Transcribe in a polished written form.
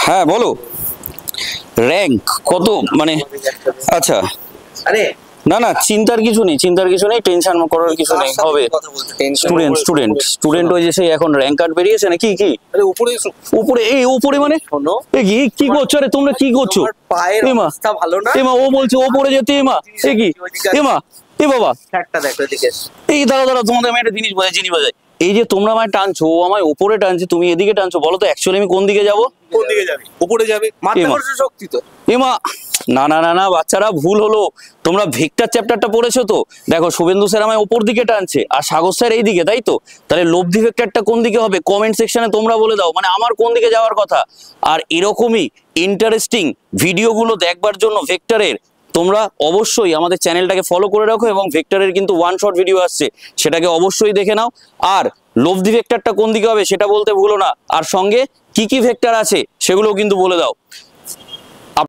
হ্যাঁ বলো, র্যাঙ্ক কত মানে? আচ্ছা, আরে না না চিন্তার কিছু নেই, চিন্তার কিছু নেই, টেনশন করার কিছু নেই, হবে। স্টুডেন্ট স্টুডেন্ট স্টুডেন্ট ওই যে সেই এখন র্যাঙ্ক কার্ড বেরিয়েছে না, কি কি আরে উপরে উপরে, এই উপরে মানে শোনো, এ কি কি করছো? আরে তোমরা কি করছো? তোমার পায়ের এমা অবস্থা ভালো না। এমা ও বলছে ওপরে যেতে, এমা এ কি এমা এ বাবা, একটা দেখো এদিকে। এই দাঁড়া দাঁড়া, তোমাদের আমি একটা জিনিস বোঝাই, জিনিস বোঝাই। এই যে তোমরা আমায় টানছো, ও আমায় ওপরে টানছে, তুমি এদিকে টানছো, বলো তো অ্যাকচুয়ালি আমি কোন দিকে যাবো? কোন দিকে যাবে? উপরে যাবে, মাধ্যাকর্ষণ শক্তি তো। এমা না না না না বাচ্চারা, ভুল হলো। তোমরা ভেক্টর চ্যাপ্টারটা পড়েছো তো? দেখো শুভেন্দু স্যার আমায় ওপর দিকে টানছে আর সাগর স্যার এই দিকে, তাই তো? তাহলে লব্ধি ভেক্টরটা কোন দিকে হবে? কমেন্ট সেকশনে তোমরা বলে দাও, মানে আমার কোন দিকে যাওয়ার কথা। আর এরকমই ইন্টারেস্টিং ভিডিওগুলো দেখবার জন্য ভেক্টরের তোমরা অবশ্যই আমাদের চ্যানেলটাকে ফলো করে রাখো, এবং ভেক্টরের কিন্তু ওয়ান শট ভিডিও আসছে, সেটাকে অবশ্যই দেখে নাও। আর লব্ধি ভেক্টরটা কোন দিকে হবে সেটা বলতে ভুলো না, আর সঙ্গে কি কি ভেক্টর আছে সেগুলোও কিন্তু বলে দাও।